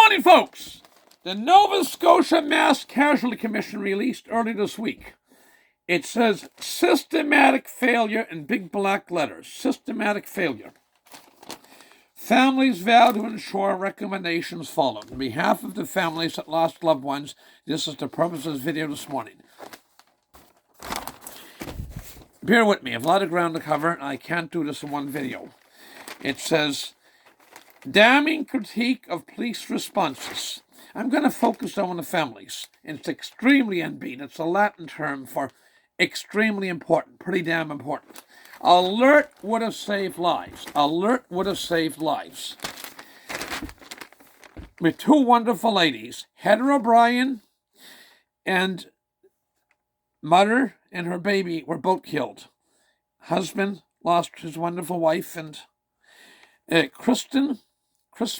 morning, folks. The Nova Scotia Mass Casualty Commission released early this week. It says systematic failure in big black letters. Systematic failure. Families vow to ensure recommendations followed. On behalf of the families that lost loved ones, this is the purpose of this video this morning. Bear with me, I have a lot of ground to cover, and I can't do this in one video. It says, damning critique of police responses. I'm going to focus on the families. It's extremely NB. It's a Latin term for extremely important, pretty damn important. Alert would have saved lives. Alert would have saved lives. With two wonderful ladies, Heather O'Brien and mother and her baby were both killed. Husband lost his wonderful wife, and Chris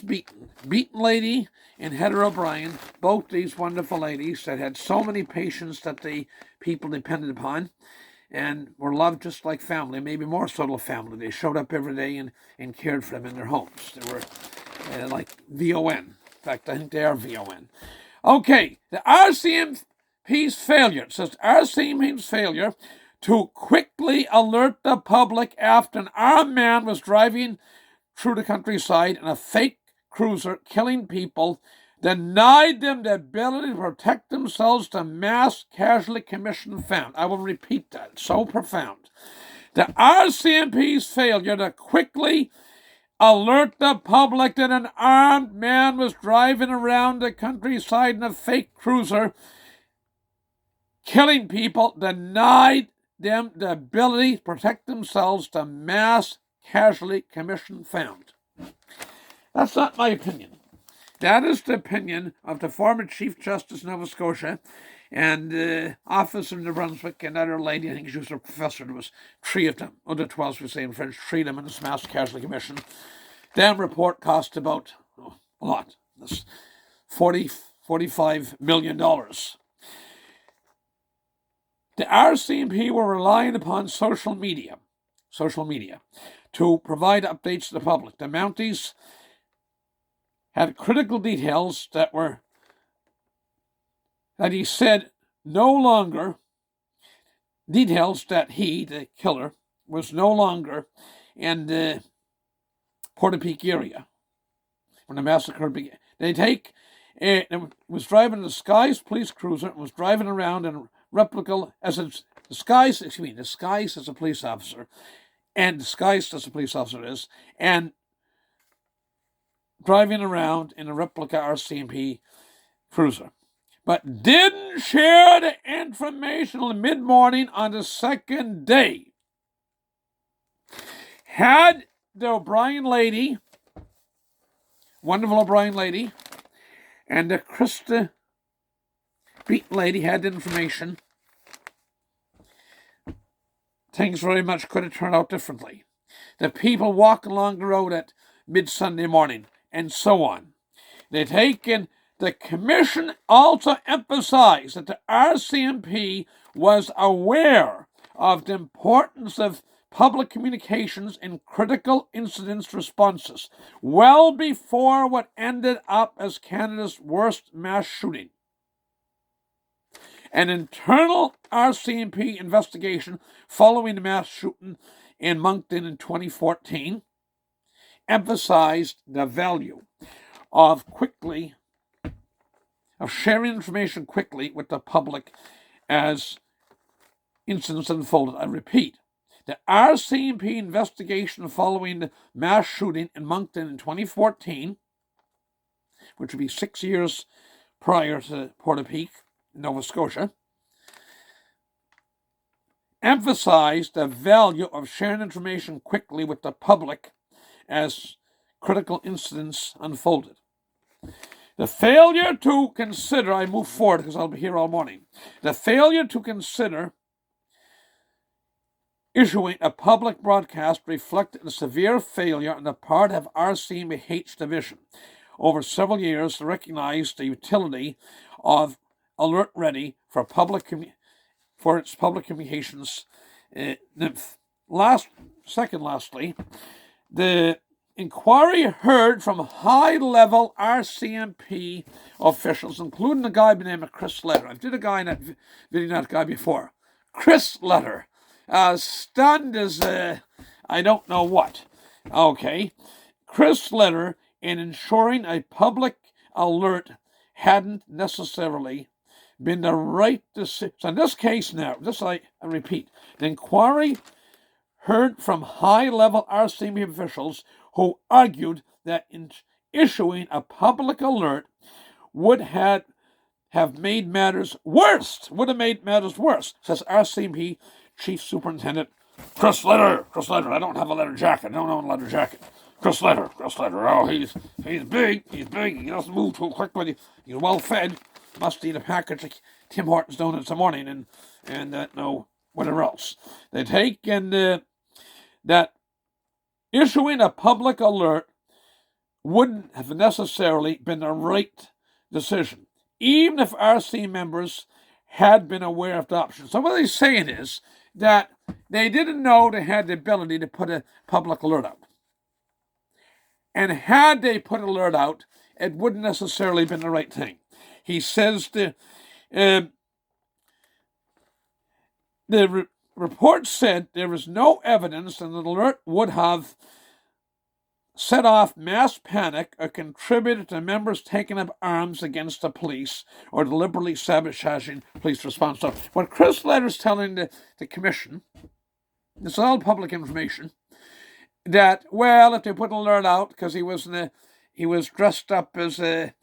Beaton lady and Heather O'Brien, both these wonderful ladies that had so many patients that the people depended upon and were loved just like family, maybe more so than family. They showed up every day and cared for them in their homes. They were like VON. In fact, I think they are VON. Okay, the RCMP's failure. It says RCMP's failure to quickly alert the public after an armed man was driving through the countryside in a fake cruiser, killing people, denied them the ability to protect themselves, the Mass Casualty Commission found. I will repeat that. It's so profound. The RCMP's failure to quickly alert the public that an armed man was driving around the countryside in a fake cruiser, killing people, denied them the ability to protect themselves, the Mass Casualty Commission found. That's not my opinion. That is the opinion of the former Chief Justice of Nova Scotia and Officer in New Brunswick and another lady, I think she was a professor. There was three of them, under 12, we say in French, three of them in this Mass Casualty Commission. That report cost about a lot. That's $45 million. The RCMP were relying upon social media to provide updates to the public. The Mounties had critical details that he said no longer, details that he, the killer, was no longer in the Portapique area when the massacre began. It was driving a disguised police cruiser and was driving around in a replica disguised as a police officer, and disguised as a police officer is, and driving around in a replica RCMP cruiser, but didn't share the information in the mid-morning on the second day. Had the O'Brien lady, wonderful O'Brien lady, and the Krista Beaton lady had the information, things very much could have turned out differently. The people walking along the road at mid-Sunday morning, and so on. The commission also emphasized that the RCMP was aware of the importance of public communications in critical incidents responses, well before what ended up as Canada's worst mass shooting. An internal RCMP investigation following the mass shooting in Moncton in 2014 emphasized the value of sharing information quickly with the public as incidents unfolded. I repeat, the RCMP investigation following the mass shooting in Moncton in 2014, which would be 6 years prior to Portapique, Nova Scotia, emphasized the value of sharing information quickly with the public as critical incidents unfolded. The failure to consider, I move forward because I'll be here all morning, the failure to consider issuing a public broadcast reflected a severe failure on the part of RCMH division over several years to recognize the utility of Alert Ready for its public communications. Lastly, the inquiry heard from high-level RCMP officials, including a guy by the name of Chris Letter. I've did a guy in that video, that guy before. Chris Letter. Stunned as I don't know what. Okay. Chris Letter, in ensuring a public alert hadn't necessarily been the right decision. So in this case now, I repeat, the inquiry heard from high-level RCMP officials who argued that in issuing a public alert would have made matters worse. Says RCMP Chief Superintendent Chris Letter. I don't have a leather jacket. I don't own a leather jacket. Chris Letter. Oh, he's big. He doesn't move too quick, but he's well fed. Must eat a package of Tim Hortons donuts in the morning and no whatever else. They take and that issuing a public alert wouldn't have necessarily been the right decision, even if RC members had been aware of the option. So what he's saying is that they didn't know they had the ability to put a public alert out. And had they put an alert out, it wouldn't necessarily have been the right thing. He says the report said there was no evidence that an alert would have set off mass panic or contributed to members taking up arms against the police or deliberately sabotaging police response. So what Chris Letter's telling the commission, this is all public information, that, well, if they put an alert out because he was dressed up as a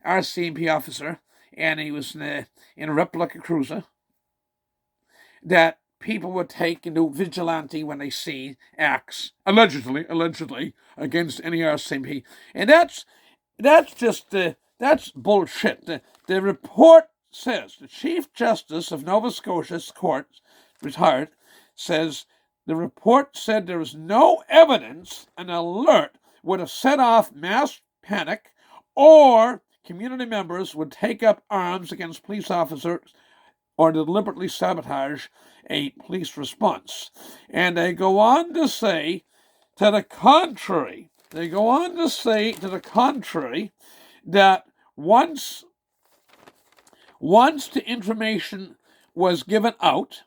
RCMP officer and he was in a replica cruiser, that people would take and do vigilante when they see acts, allegedly, against any RCMP. And that's bullshit. The report says, the Chief Justice of Nova Scotia's court, retired, says, the report said there was no evidence an alert would have set off mass panic or community members would take up arms against police officers or deliberately sabotage a police response. And they go on to say to the contrary. That once the information was given out,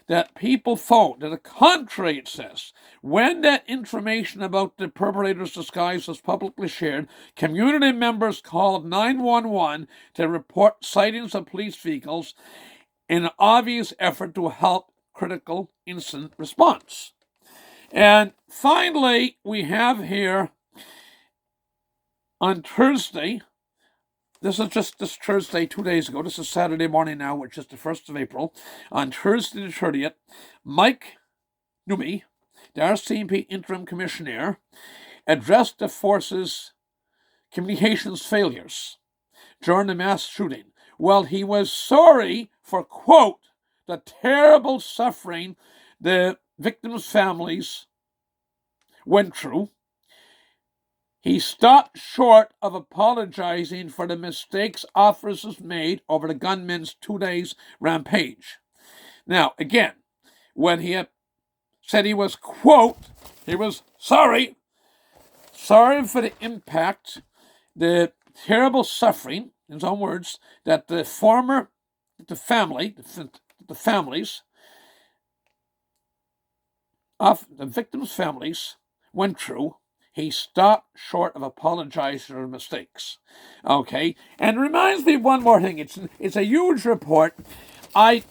that people thought, to the contrary, it says, when that information about the perpetrator's disguise was publicly shared, community members called 911 to report sightings of police vehicles in an obvious effort to help critical incident response. And finally, we have here on Thursday, this is just this Thursday, 2 days ago. This is Saturday morning now, which is the 1st of April. On Thursday the 30th, Mike Numi, the RCMP interim commissioner, addressed the force's communications failures during the mass shooting. Well, he was sorry for, quote, the terrible suffering the victims' families went through. He stopped short of apologizing for the mistakes officers made over the gunman's 2 days rampage. Now, again, when he said he was, quote, he was sorry for the impact, the terrible suffering, in his own words, that the families of the victims' families went through. He stopped short of apologizing for the mistakes. Okay? And it reminds me of one more thing. It's a huge report. I'm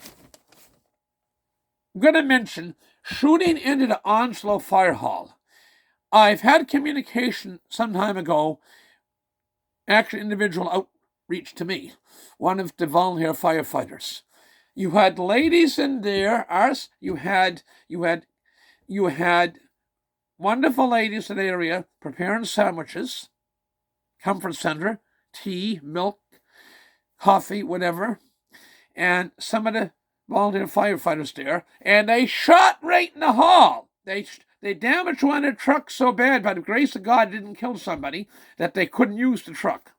going to mention shooting into the Onslow Fire Hall. I've had communication some time ago, actually individual outreach to me, one of the volunteer firefighters. You had ladies in there, you had wonderful ladies in the area preparing sandwiches, comfort center, tea, milk, coffee, whatever, and some of the volunteer firefighters there, and they shot right in the hall. They damaged one of the trucks so bad, by the grace of God, it didn't kill somebody, that they couldn't use the truck.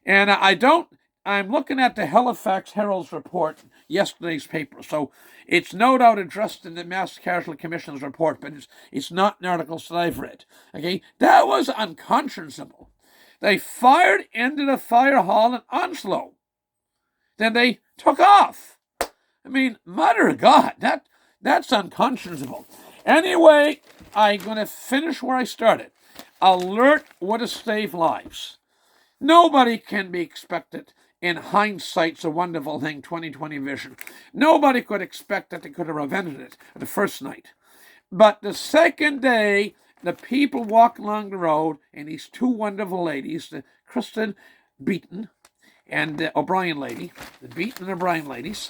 And I'm looking at the Halifax Herald's report yesterday's paper. So it's no doubt addressed in the Mass Casualty Commission's report, but it's not in articles that I've read. Okay, that was unconscionable. They fired into the fire hall in Onslow. Then they took off. I mean, mother of God, that's unconscionable. Anyway, I'm going to finish where I started. Alert would have saved lives. Nobody can be expected. In hindsight, it's a wonderful thing, 20/20 vision. Nobody could expect that they could have prevented it the first night. But the second day, the people walked along the road, and these two wonderful ladies, the Kristen Beaton and the O'Brien lady, the Beaton and O'Brien ladies,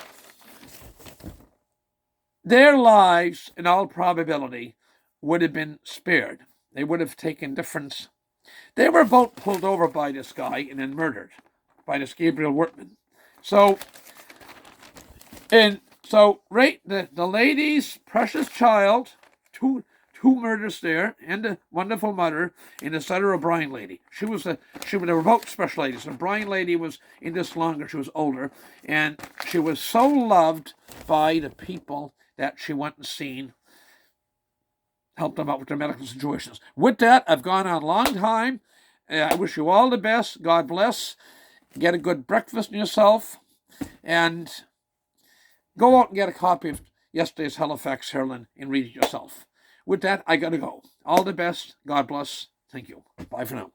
their lives, in all probability, would have been spared. They would have taken difference. They were both pulled over by this guy and then murdered by this Gabriel Wortman. So the lady's precious child, two murders there, and the wonderful mother, and this other O'Brien lady. They were both special ladies. The O'Brien lady was in this longer, she was older, and she was so loved by the people that she went and seen, helped them out with their medical situations. With that, I've gone on a long time. I wish you all the best. God bless. Get a good breakfast in yourself, and go out and get a copy of yesterday's Halifax Herald and read it yourself. With that, I got to go. All the best. God bless. Thank you. Bye for now.